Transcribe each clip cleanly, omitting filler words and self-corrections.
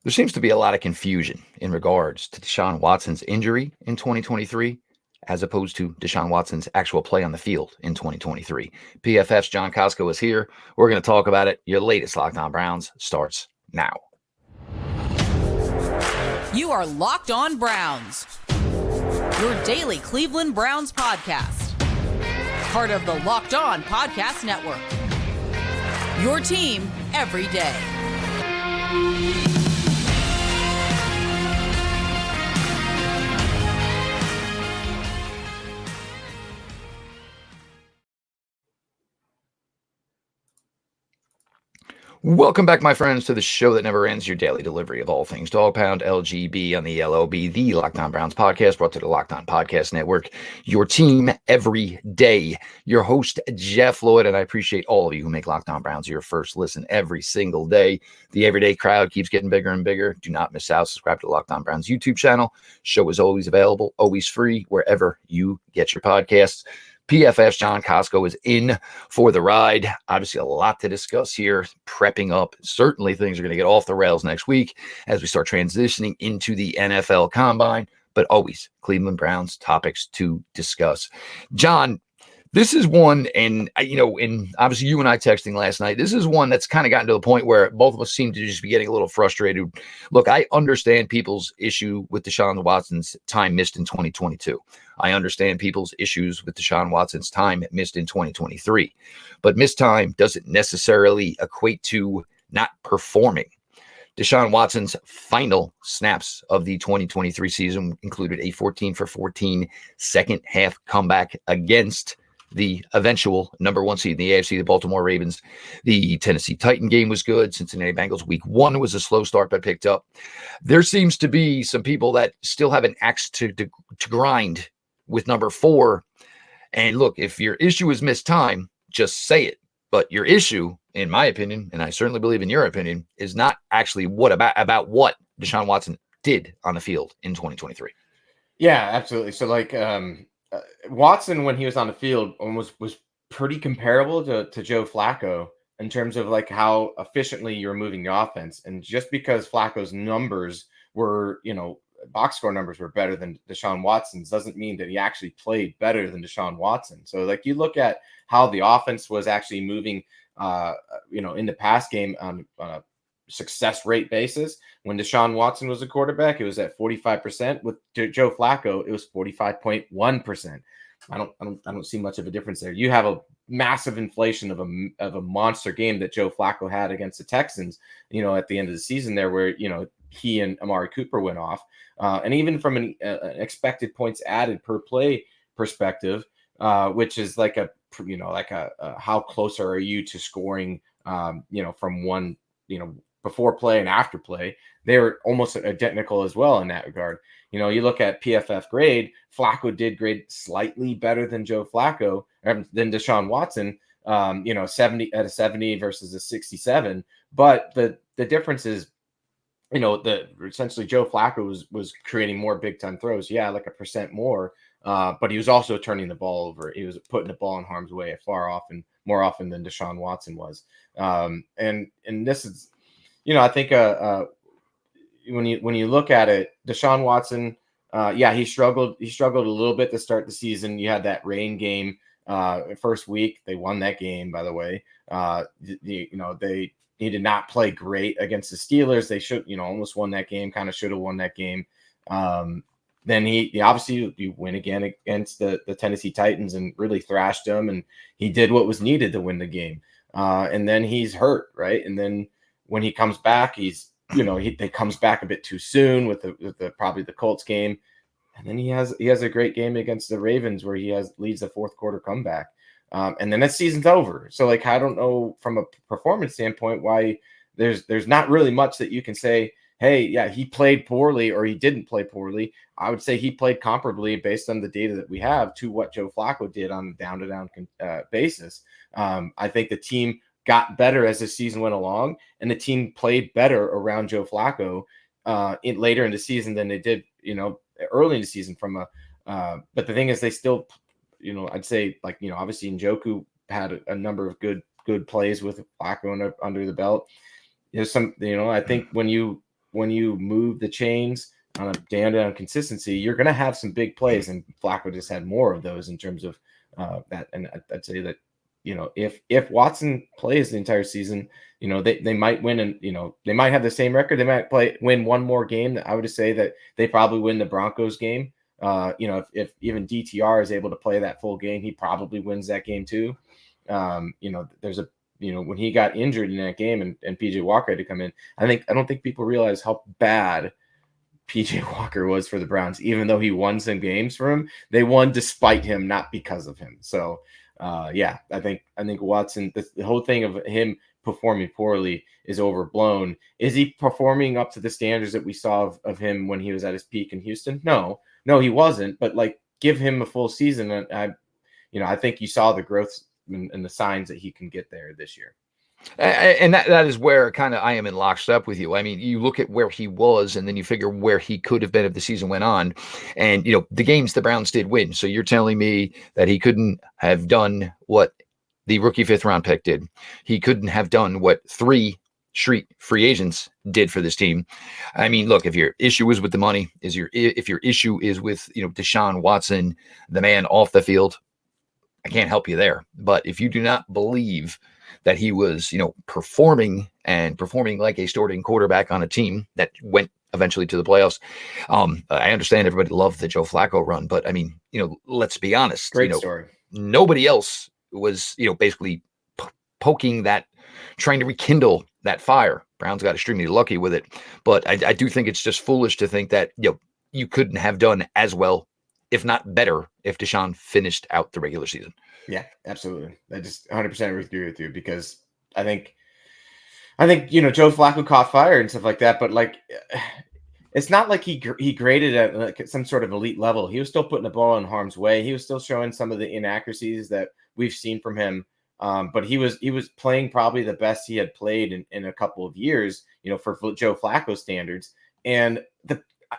There seems to be a lot of confusion in regards to Deshaun Watson's injury in 2023 as opposed to Deshaun Watson's actual play on the field in 2023. PFF's John Kosko is here. We're going to talk about it. Your latest Locked On Browns starts now. You are Locked On Browns, your daily Cleveland Browns podcast. Part of the Locked On Podcast Network. Your team every day. Welcome back, my friends, to the show that never ends, your daily delivery of all things Dog Pound, LGB on the LOB, the Locked On Browns podcast, brought to the Locked On Podcast Network, your team every day. Your host, Jeff Lloyd, and I appreciate all of you who make Locked On Browns your first listen every single day. The everyday crowd keeps getting bigger and bigger. Do not miss out. Subscribe to the Locked On Browns YouTube channel. Show is always available, always free, wherever you get your podcasts. PFF's John Kosko is in for the ride. Obviously, a lot to discuss here, prepping up. Certainly, things are going to get off the rails next week as we start transitioning into the NFL Combine, but always Cleveland Browns topics to discuss. John, this is one, and obviously you and I texting last night, this is one that's kind of gotten to the point where both of us seem to just be getting a little frustrated. Look, I understand people's issue with Deshaun Watson's time missed in 2022. I understand people's issues with Deshaun Watson's time missed in 2023. But missed time doesn't necessarily equate to not performing. Deshaun Watson's final snaps of the 2023 season included a 14-for-14 second half comeback against the eventual number one seed in the AFC, the Baltimore Ravens. The Tennessee Titan game was good. Cincinnati Bengals week one was a slow start, but picked up. There seems to be some people that still have an axe to grind with number 4. And look, if your issue is missed time, just say it. But your issue, in my opinion, and I certainly believe in your opinion, is not actually about what Deshaun Watson did on the field in 2023. Yeah, absolutely. So Watson, when he was on the field, almost was pretty comparable to Joe Flacco in terms of like how efficiently you're moving the offense. And just because Flacco's numbers were, box score numbers were better than Deshaun Watson's doesn't mean that he actually played better than Deshaun Watson. So like you look at how the offense was actually moving, in the pass game on a success rate basis. When Deshaun Watson was a quarterback, it was at 45%. With Joe Flacco, it was 45.1%. I don't see much of a difference there. You have a massive inflation of a monster game that Joe Flacco had against the Texans, at the end of the season there, where he and Amari Cooper went off, and even from an expected points added per play perspective, which is like a how close are you to scoring, from one, before play and after play, they're almost identical as well in that regard. You look at PFF grade, Flacco did grade slightly better than Joe Flacco, than Deshaun Watson, 70 at a 70 versus a 67. But the difference is, essentially Joe Flacco was creating more big time throws. Yeah, like 1% more. But he was also turning the ball over. He was putting the ball in harm's way more often than Deshaun Watson was. And this is, I think when you look at it, Deshaun Watson, he struggled a little bit to start the season. You had that rain game first week. They won that game, by the way. He did not play great against the Steelers. They should, almost won that game, kind of should have won that game. Then he obviously you win again against the Tennessee Titans and really thrashed them, and he did what was needed to win the game. And then he's hurt, right? And then when he comes back, he comes back a bit too soon with the probably the Colts game, and then he has a great game against the Ravens where he leads the fourth quarter comeback, and then that season's over. So like I don't know from a performance standpoint why there's not really much that you can say. Hey, yeah, he played poorly or he didn't play poorly. I would say he played comparably based on the data that we have to what Joe Flacco did on a down-to-down basis. I think the team got better as the season went along, and the team played better around Joe Flacco later in the season than they did, early in the season. But the thing is, they still, I'd say obviously Njoku had a number of good plays with Flacco under the belt. There's some, I think when you when you move the chains on a down consistency, you're going to have some big plays, and Flacco just had more of those in terms of that. And I'd say that, if Watson plays the entire season, they might win, and they might have the same record. They might win one more game. I would just say that they probably win the Broncos game. If even DTR is able to play that full game, he probably wins that game too. There's a when he got injured in that game and PJ Walker had to come in, I don't think people realize how bad PJ Walker was for the Browns. Even though he won some games for him, they won despite him, not because of him. So I think Watson, the whole thing of him performing poorly is overblown. Is he performing up to the standards that we saw of him when he was at his peak in Houston? No, he wasn't. But give him a full season, and I think you saw the growth and the signs that he can get there this year. And that is where kind of I am in lockstep with you. I mean, you look at where he was, and then you figure where he could have been if the season went on. And, the games the Browns did win. So you're telling me that he couldn't have done what the rookie 5th round pick did. He couldn't have done what 3 street free agents did for this team. I mean, look, if your issue is with the money, if your issue is with, Deshaun Watson, the man off the field, I can't help you there. But if you do not believe that he was, performing like a starting quarterback on a team that went eventually to the playoffs. I understand everybody loved the Joe Flacco run, but I mean, let's be honest. Great story. Nobody else was, basically poking that, trying to rekindle that fire. Browns got extremely lucky with it, but I do think it's just foolish to think that, you couldn't have done as well, if not better, if Deshaun finished out the regular season. Yeah, absolutely. I just 100% agree with you, because I think Joe Flacco caught fire and stuff like that, but it's not like he graded at some sort of elite level. He was still putting the ball in harm's way. He was still showing some of the inaccuracies that we've seen from him. But he was playing probably the best he had played in a couple of years, for Joe Flacco standards. And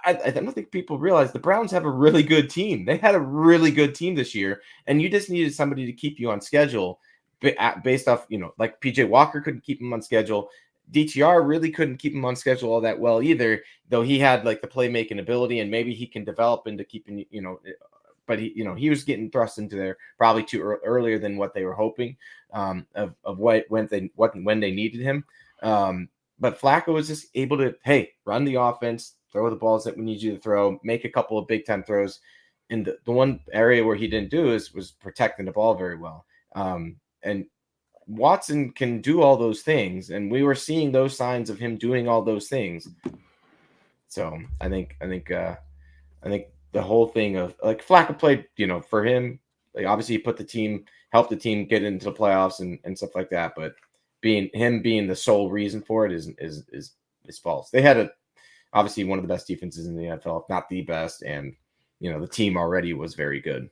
I don't think people realize the Browns have a really good team. They had a really good team this year, and you just needed somebody to keep you on schedule based off, like PJ Walker couldn't keep him on schedule. DTR really couldn't keep him on schedule all that well either, though he had the playmaking ability, and maybe he can develop into keeping, but he was getting thrust into there probably too earlier than what they were hoping, when they needed him. But Flacco was just able to, run the offense, throw the balls that we need you to throw, make a couple of big time throws. And the one area where he didn't do was protecting the ball very well. And Watson can do all those things, and we were seeing those signs of him doing all those things. So I think the whole thing of Flacco played, for him, obviously he helped the team get into the playoffs and stuff like that. But being the sole reason for it is false. They had obviously one of the best defenses in the NFL, if not the best, and the team already was very good.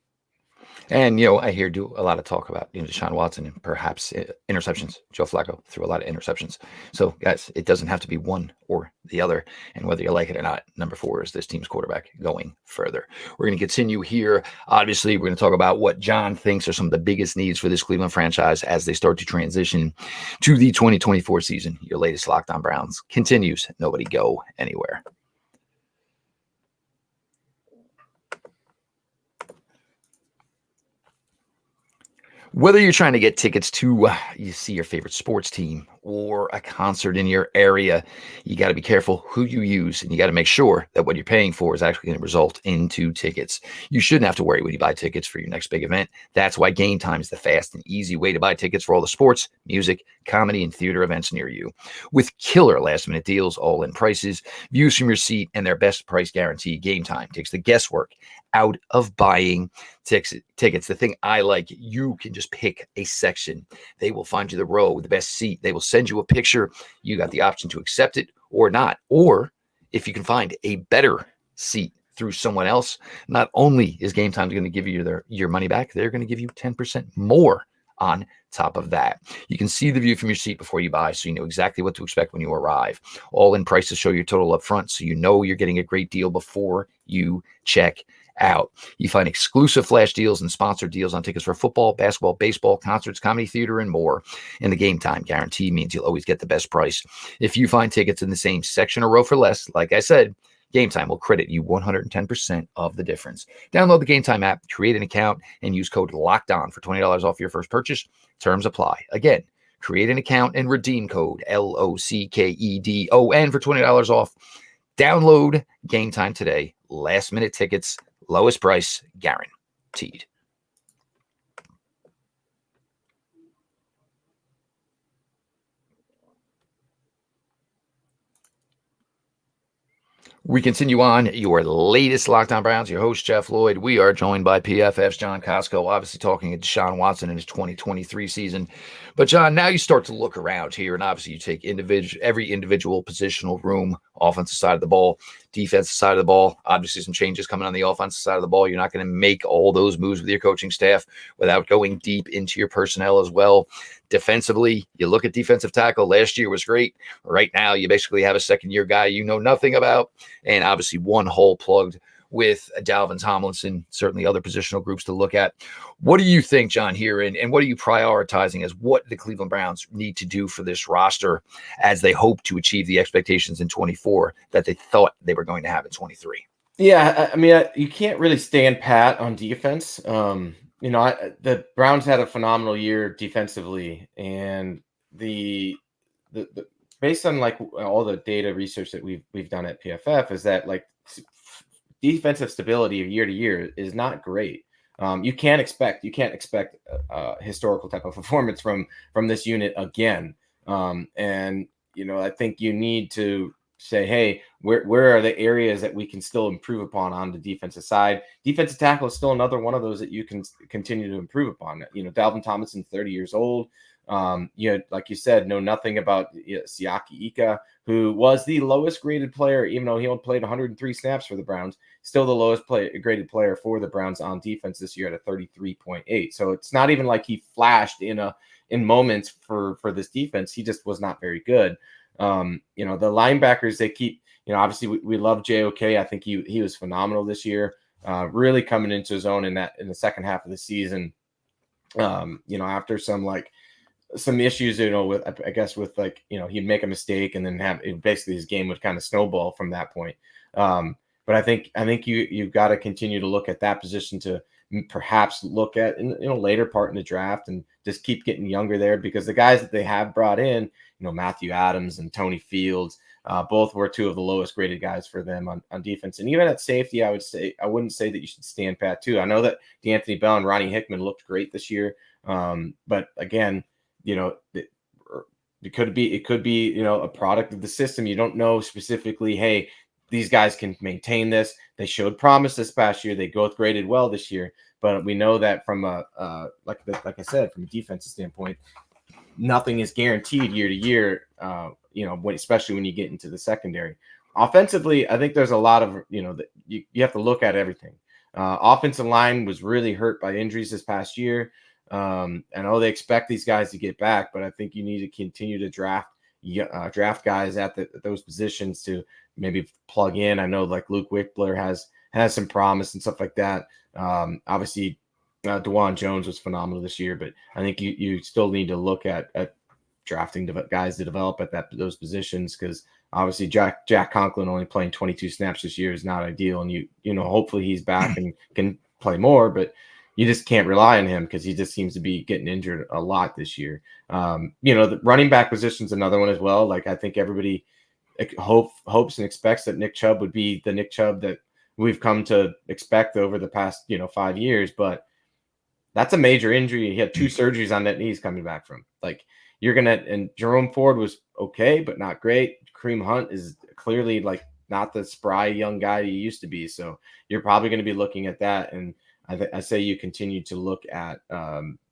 And, I hear a lot of talk about, Deshaun Watson and perhaps interceptions. Joe Flacco threw a lot of interceptions. So, guys, it doesn't have to be one or the other. And whether you like it or not, number 4 is this team's quarterback going further. We're going to continue here. Obviously, we're going to talk about what John thinks are some of the biggest needs for this Cleveland franchise as they start to transition to the 2024 season. Your latest Locked On Browns continues. Nobody go anywhere. Whether you're trying to get tickets to you see your favorite sports team or a concert in your area, you got to be careful who you use, and you got to make sure that what you're paying for is actually going to result into tickets. You shouldn't have to worry when you buy tickets for your next big event. That's why Game Time is the fast and easy way to buy tickets for all the sports, music, comedy, and theater events near you. With killer last-minute deals, all-in prices, views from your seat, and their best price guarantee, Game Time takes the guesswork out of buying tickets. The thing I like, you can just pick a section. They will find you the row with the best seat. They will send you a picture. You got the option to accept it or not. Or if you can find a better seat through someone else, not only is Game Time going to give you your money back, they're going to give you 10% more on top of that. You can see the view from your seat before you buy, so you know exactly what to expect when you arrive. All in prices show your total up front, so you know you're getting a great deal before you check out. You find exclusive flash deals and sponsored deals on tickets for football, basketball, baseball, concerts, comedy, theater, and more. And the game time guarantee means you'll always get the best price. If you find tickets in the same section or row for less, like I said, Game Time will credit you 110% of the difference. Download the Game Time app, create an account, and use code LOCKEDON for $20 off your first purchase. Terms apply. Again, create an account and redeem code LOCKEDON for $20 off. Download Game Time today. Last minute tickets, lowest price guaranteed. We continue on your latest Locked On Browns. Your host, Jeff Lloyd. We are joined by PFF's John Kosko, obviously talking at Deshaun Watson in his 2023 season. But, John, now you start to look around here, and obviously you take every individual positional room, offensive side of the ball, defensive side of the ball. Obviously some changes coming on the offensive side of the ball. You're not going to make all those moves with your coaching staff without going deep into your personnel as well. Defensively, you look at defensive tackle. Last year was great. Right now, you basically have a second-year guy you know nothing about, and obviously one hole plugged with Dalvin Tomlinson, certainly other positional groups to look at. What do you think, John, here, and what are you prioritizing as what the Cleveland Browns need to do for this roster as they hope to achieve the expectations in 24 that they thought they were going to have in 23? Yeah, I mean, you can't really stand pat on defense. The Browns had a phenomenal year defensively, and the based on like all the data research that we've done at PFF is that like defensive stability of year to year is not great. You can't expect historical type of performance from this unit again. And I think you need to say, hey, where are the areas that we can still improve upon on the defensive side? Defensive tackle is still another one of those that you can continue to improve upon. Dalvin Tomlinson, 30 years old. Like you said, know nothing about Siaki Ika, who was the lowest graded player, even though he only played 103 snaps for the Browns, still the lowest graded player for the Browns on defense this year at a 33.8. So it's not even like he flashed in moments for this defense. He just was not very good. The linebackers, they keep, obviously we love JOK. I think he was phenomenal this year, really coming into his own in the second half of the season. After some issues, with, I guess, with he'd make a mistake and then basically his game would kind of snowball from that point. But I think you've got to continue to look at that position to perhaps look at in later part in the draft and just keep getting younger there, because the guys that they have brought in, Matthew Adams and Tony Fields, both were two of the lowest graded guys for them on defense. And even at safety, I wouldn't say that you should stand pat too. I know that D'Anthony Bell and Ronnie Hickman looked great this year. But again, it could be, a product of the system. You don't know specifically, hey, these guys can maintain this. They showed promise this past year. They both graded well this year, but we know that from like I said, from a defensive standpoint, nothing is guaranteed year to year. Especially when you get into the secondary. Offensively, I think there's a lot of that you have to look at everything. Offensive line was really hurt by injuries this past year. I know they expect these guys to get back, but I think you need to continue to draft guys at those positions to maybe plug in. I know like Luke Wickler has some promise and stuff like that. Obviously, DeJuan Jones was phenomenal this year, but I think you still need to look at drafting guys to develop at those positions, because obviously Jack Conklin only playing 22 snaps this year is not ideal, and hopefully he's back and can play more, but you just can't rely on him because he just seems to be getting injured a lot this year. The running back position is another one as well. Like I think everybody hopes and expects that Nick Chubb would be the Nick Chubb that we've come to expect over the past 5 years, but that's a major injury. He had 2 surgeries on that knee he's coming back from. Like and Jerome Ford was okay, but not great. Kareem Hunt is clearly like not the spry young guy he used to be. So you're probably going to be looking at that. And I say you continue to look at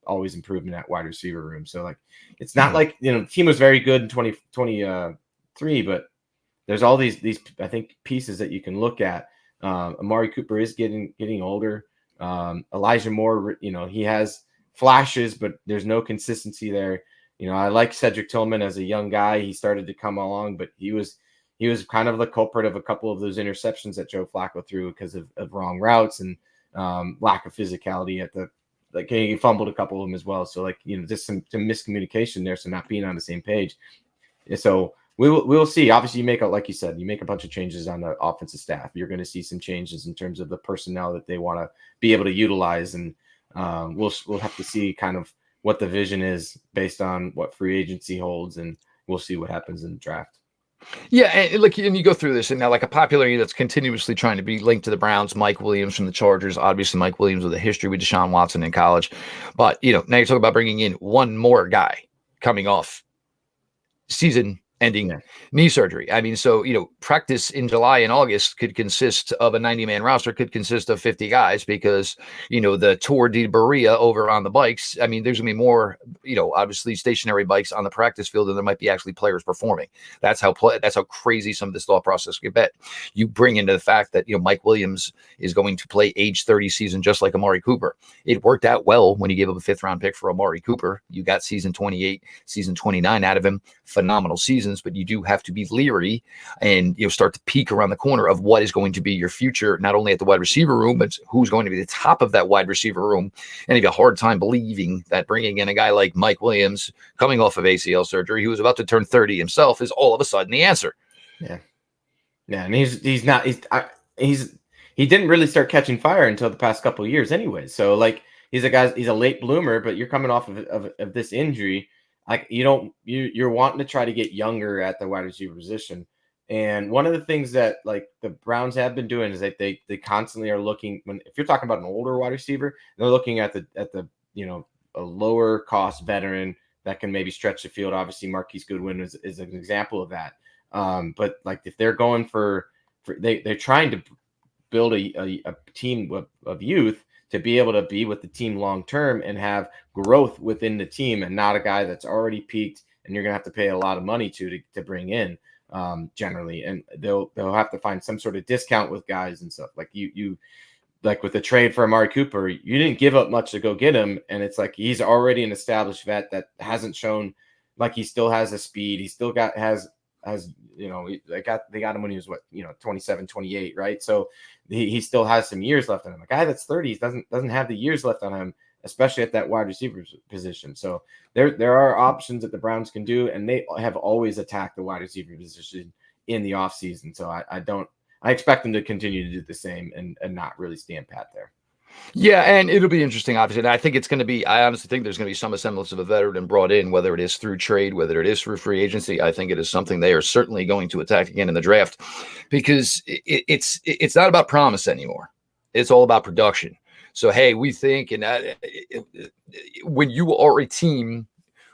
always improvement at wide receiver room. So like, it's not like, the team was very good in 2023, but there's all these, I think, pieces that you can look at. Amari Cooper is getting older. Elijah Moore, he has flashes, but there's no consistency there. I like Cedric Tillman as a young guy. He started to come along, but he was he was kind of the culprit of a couple of those interceptions that Joe Flacco threw because of wrong routes and lack of physicality at the, like, he fumbled a couple of them as well. So, like, just some miscommunication there. So not being on the same page. So we will see. Obviously, like you said, you make a bunch of changes on the offensive staff. You're going to see some changes in terms of the personnel that they want to be able to utilize. And we'll have to see kind of what the vision is based on what free agency holds. And we'll see what happens in the draft. Yeah, and look, and you go through this, and now like a popularity that's continuously trying to be linked to the Browns, Mike Williams from the Chargers. Obviously, Mike Williams with a history with Deshaun Watson in college. But, now you're talking about bringing in one more guy coming off season-ending knee surgery. I mean, so, practice in July and August could consist of a 90-man roster, could consist of 50 guys because, the Tour de Berea over on the bikes. I mean, there's going to be more, obviously stationary bikes on the practice field than there might be actually players performing. That's how crazy some of this thought process could bet. You bring into the fact that, Mike Williams is going to play age 30 season just like Amari Cooper. It worked out well when you gave up a 5th-round pick for Amari Cooper. You got season 28, season 29 out of him. Phenomenal seasons, but you do have to be leery and start to peek around the corner of what is going to be your future, not only at the wide receiver room, but who's going to be the top of that wide receiver room. And you have a hard time believing that bringing in a guy like Mike Williams coming off of ACL surgery, who was about to turn 30 himself, is all of a sudden the answer. Yeah. And he didn't really start catching fire until the past couple of years anyway. So, like, he's a late bloomer, but you're coming off of this injury. Like, you're wanting to try to get younger at the wide receiver position. And one of the things that, like, the Browns have been doing is that they constantly are looking, if you're talking about an older wide receiver, they're looking at the a lower cost veteran that can maybe stretch the field. Obviously, Marquise Goodwin is an example of that. But, like, if they're going for they're trying to build a team of youth to be able to be with the team long term and have growth within the team, and not a guy that's already peaked and you're gonna have to pay a lot of money to bring in generally. And they'll have to find some sort of discount with guys and stuff. Like you like with the trade for Amari Cooper, you didn't give up much to go get him, and it's like he's already an established vet that hasn't shown, like, he still has the speed. He still has they got him when he was 27, 28, right? So he still has some years left on him. A guy that's 30 doesn't have the years left on him, especially at that wide receiver position. So there are options that the Browns can do, and they have always attacked the wide receiver position in the offseason. So I expect them to continue to do the same and not really stand pat there. Yeah, and it'll be interesting, obviously. And I think I honestly think there's going to be some semblance of a veteran brought in, whether it is through trade, whether it is through free agency. I think it is something they are certainly going to attack again in the draft, because it's not about promise anymore. It's all about production. So, hey, we think, and when you are a team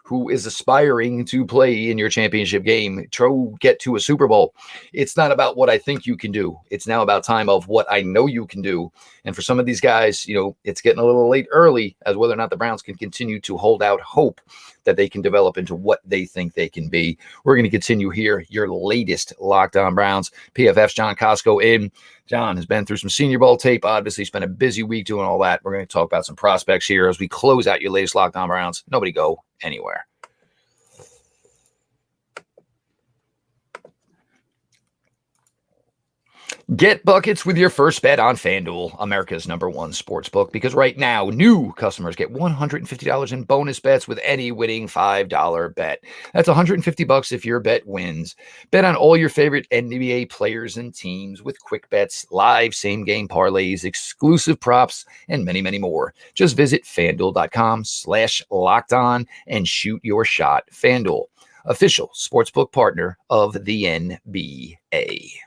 who is aspiring to play in your championship game, get to a Super Bowl, it's not about what I think you can do. It's now about time of what I know you can do. And for some of these guys, it's getting a little late early as whether or not the Browns can continue to hold out hope that they can develop into what they think they can be. We're going to continue here. Your latest Locked On Browns. PFF's John Kosko in. John has been through some Senior Bowl tape. Obviously, spent a busy week doing all that. We're going to talk about some prospects here as we close out your latest Locked On Browns. Nobody go anywhere. Get buckets with your first bet on FanDuel, America's #1 sports book, because right now, new customers get $150 in bonus bets with any winning $5 bet. That's $150 if your bet wins. Bet on all your favorite NBA players and teams with quick bets, live same-game parlays, exclusive props, and many, many more. Just visit FanDuel.com/lockedon and shoot your shot. FanDuel, official sportsbook partner of the NBA.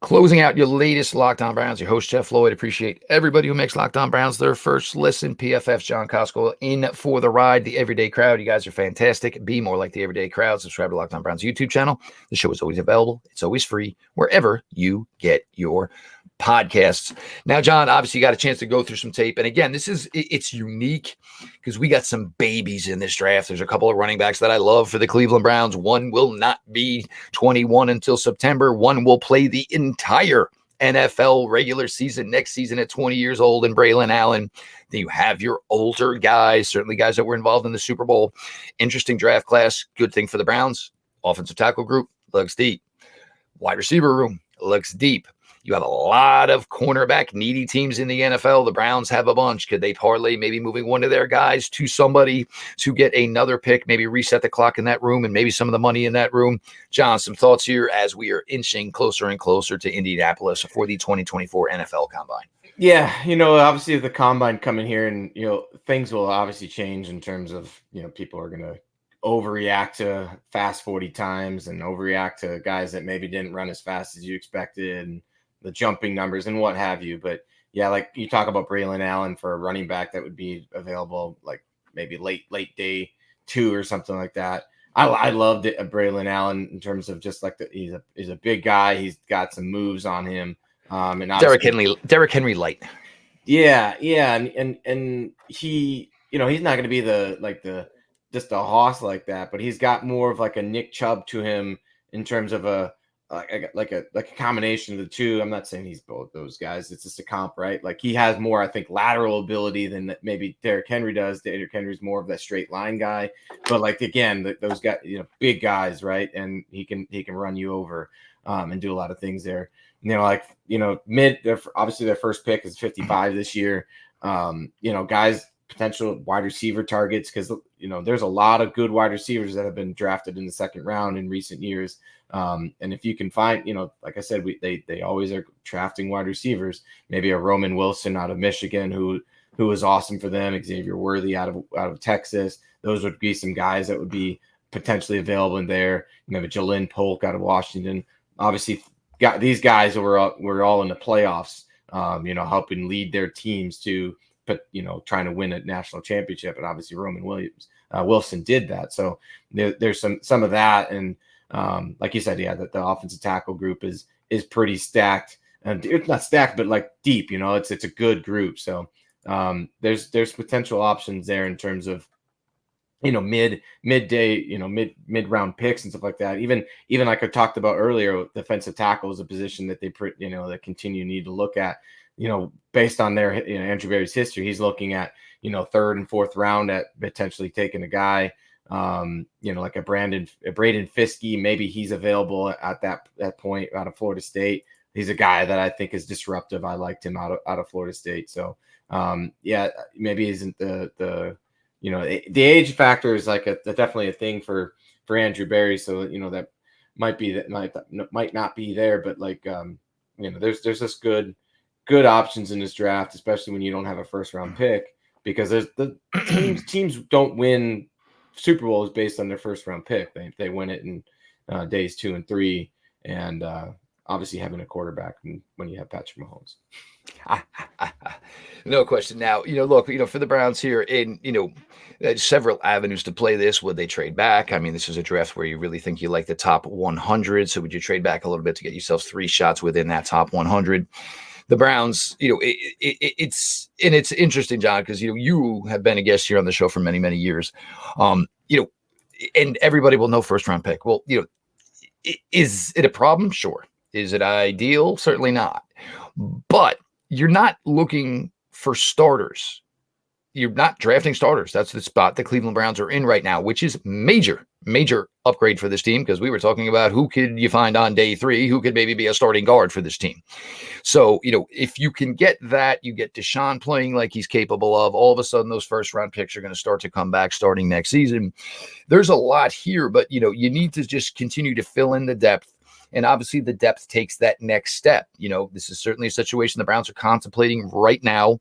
Closing out your latest Locked On Browns, your host, Jeff Floyd. Appreciate everybody who makes Locked On Browns their first listen. PFF's John Kosko in for the ride. The Everyday Crowd, you guys are fantastic. Be more like the Everyday Crowd. Subscribe to Locked On Browns YouTube channel. The show is always available. It's always free wherever you get your podcasts. Now, John, obviously you got a chance to go through some tape. And again, it's unique because we got some babies in this draft. There's a couple of running backs that I love for the Cleveland Browns. One will not be 21 until September. One will play the entire NFL regular season next season at 20 years old and Braylon Allen. Then you have your older guys, certainly guys that were involved in the Super Bowl. Interesting draft class. Good thing for the Browns. Offensive tackle group looks deep. Wide receiver room looks deep. You have a lot of cornerback needy teams in the NFL. The Browns have a bunch. Could they parlay maybe moving one of their guys to somebody to get another pick, maybe reset the clock in that room and maybe some of the money in that room? John, some thoughts here as we are inching closer and closer to Indianapolis for the 2024 NFL Combine. Yeah, obviously the Combine coming here and, things will obviously change in terms of, people are going to overreact to fast 40 times and overreact to guys that maybe didn't run as fast as you expected and the jumping numbers and what have you. But yeah, like you talk about Braylon Allen for a running back that would be available like maybe late day 2 or something like that. I loved it, Braylon Allen, in terms of just like he's a big guy. He's got some moves on him. And Derrick Henry light. Yeah. And he, he's not going to be just a hoss like that, but he's got more of like a Nick Chubb to him in terms of a combination of the two. I'm not saying he's both those guys. It's just a comp, right? Like he has more, I think, lateral ability than maybe Derrick Henry does. Derrick Henry's more of that straight line guy, but like again, those guys, big guys, right? And he can run you over and do a lot of things there. Obviously their first pick is 55 this year. Guys, potential wide receiver targets, because there's a lot of good wide receivers that have been drafted in the second round in recent years. And if you can find, like I said, they always are drafting wide receivers. Maybe a Roman Wilson out of Michigan who is awesome for them. Xavier Worthy out of Texas. Those would be some guys that would be potentially available in there. Maybe Jalen Polk out of Washington. Obviously, got these guys were all in the playoffs. Helping lead their teams to. But trying to win a national championship, and obviously Roman Wilson did that. So there's some of that, and like you said, yeah, that the offensive tackle group is pretty stacked, and it's not stacked, but like deep. It's a good group. So there's potential options there in terms of midday, mid round picks and stuff like that. Even like I talked about earlier, defensive tackle is a position that they that continue need to look at. Based on their, Andrew Berry's history, he's looking at, third and fourth round at potentially taking a guy, like a Braden Fiskey. Maybe he's available at that point out of Florida State. He's a guy that I think is disruptive. I liked him out of Florida State. So, maybe isn't the age factor is like definitely a thing for Andrew Berry. So, that might not be there, but like, there's just good options in this draft, especially when you don't have a first round pick, because there's the teams don't win Super Bowls based on their first round pick. They win it in days 2 and 3, and obviously having a quarterback when you have Patrick Mahomes. No question. Now, look, for the Browns here, in several avenues to play this. Would they trade back? I mean, this is a draft where you really think you like the top 100. So would you trade back a little bit to get yourselves 3 shots within that top 100? The Browns, it's interesting, John, because you have been a guest here on the show for many, many years. And everybody will know first round pick. Well, is it a problem? Sure. Is it ideal? Certainly not. But you're not looking for starters. You're not drafting starters. That's the spot the Cleveland Browns are in right now, which is major upgrade for this team, because we were talking about who could you find on day 3, who could maybe be a starting guard for this team. So, if you can get that, you get Deshaun playing like he's capable of, all of a sudden those first round picks are going to start to come back starting next season. There's a lot here, but, you need to just continue to fill in the depth. And obviously the depth takes that next step. This is certainly a situation the Browns are contemplating right now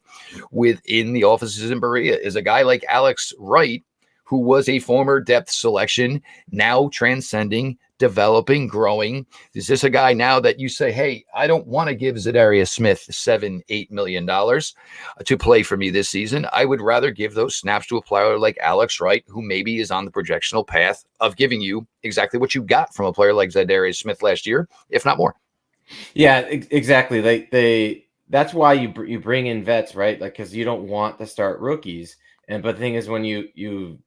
within the offices in Berea, is a guy like Alex Wright, who was a former depth selection, now transcending, developing, growing. Is this a guy now that you say, hey, I don't want to give Zadarius Smith $7-8 million to play for me this season. I would rather give those snaps to a player like Alex Wright, who maybe is on the projectional path of giving you exactly what you got from a player like Zadarius Smith last year, if not more. Yeah, exactly. That's why you bring in vets, right? Like, because you don't want to start rookies. But the thing is, when you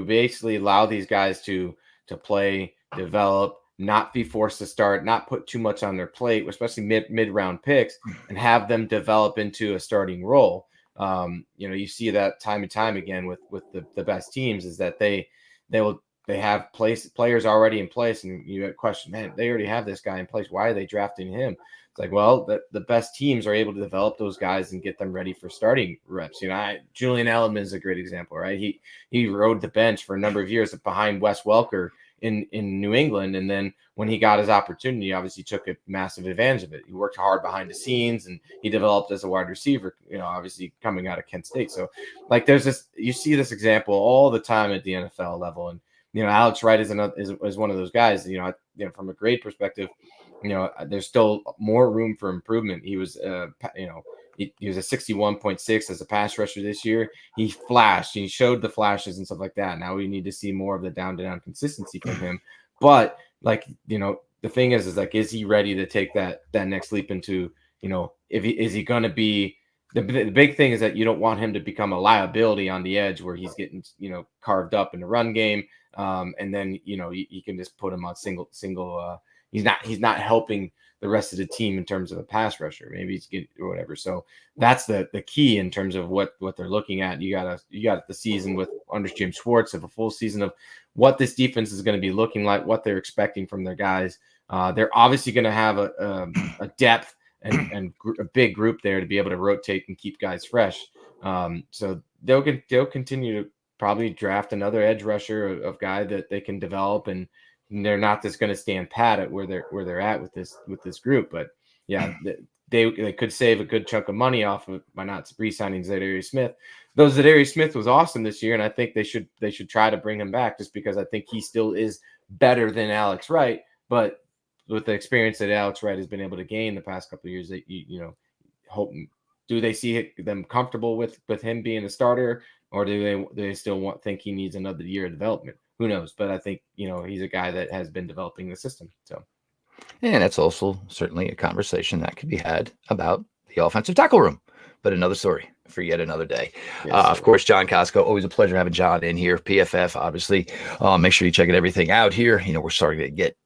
basically allow these guys to play, develop, not be forced to start, not put too much on their plate, especially mid-round picks, and have them develop into a starting role. You see that time and time again with the best teams, is that they have players already in place, and you question, man, they already have this guy in place. Why are they drafting him? It's like, well, the best teams are able to develop those guys and get them ready for starting reps. Julian Edelman is a great example, right? He rode the bench for a number of years behind Wes Welker in New England, and then when he got his opportunity, obviously took a massive advantage of it. He worked hard behind the scenes, and he developed as a wide receiver, obviously coming out of Kent State. So like you see this example all the time at the NFL level. And Alex Wright is one of those guys. From a grade perspective, there's still more room for improvement. He was he was a 61.6 as a pass rusher this year. He flashed. He showed the flashes and stuff like that. Now we need to see more of the down-to-down consistency from him. But the thing is like, is he ready to take that next leap into, is he going to be the big thing is that you don't want him to become a liability on the edge where he's getting, carved up in the run game. And then, you can just put him on single. He's not helping the rest of the team in terms of a pass rusher. Maybe he's getting or whatever. So that's the key in terms of what they're looking at. You got the season under Jim Schwartz of a full season of what this defense is going to be looking like, what they're expecting from their guys. They're obviously going to have a depth and a big group there to be able to rotate and keep guys fresh. So they'll continue to probably draft another edge rusher of guy that they can develop, and they're not just going to stand pat at where they're at with this group. But yeah, they could save a good chunk of money off of by not re-signing Zadarius Smith. Though Zadarius Smith was awesome this year, and I think they should try to bring him back just because I think he still is better than Alex Wright. But with the experience that Alex Wright has been able to gain the past couple of years, that hope, do they see them comfortable with him being a starter, or do they still think he needs another year of development? Who knows? But I think he's a guy that has been developing the system. So, and that's also certainly a conversation that could be had about the offensive tackle room, but another story for yet another day. Yes, of course, John Kosko, always a pleasure having John in here. PFF, obviously. Make sure you check everything out here. We're starting to get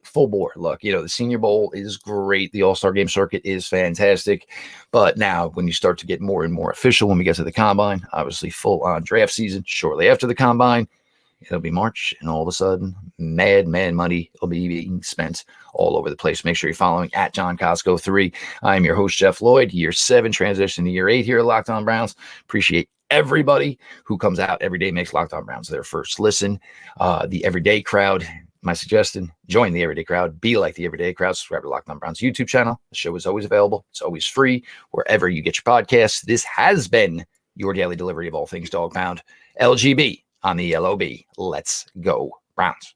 full bore look. The Senior Bowl is great. The All-Star game circuit is fantastic. But now when you start to get more and more official, when we get to the combine, obviously full on draft season shortly after the combine, it'll be March, and all of a sudden, mad money will be being spent all over the place. Make sure you're following at John Kosko 3. I'm your host, Jeff Lloyd. Year 7, transition to year 8 here at Locked On Browns. Appreciate everybody who comes out every day, makes Locked On Browns their first listen. The everyday crowd, my suggestion, join the everyday crowd. Be like the everyday crowd. Subscribe to Locked On Browns YouTube channel. The show is always available. It's always free wherever you get your podcasts. This has been your daily delivery of all things Dog Pound. LGB on the LOB. Let's go Browns.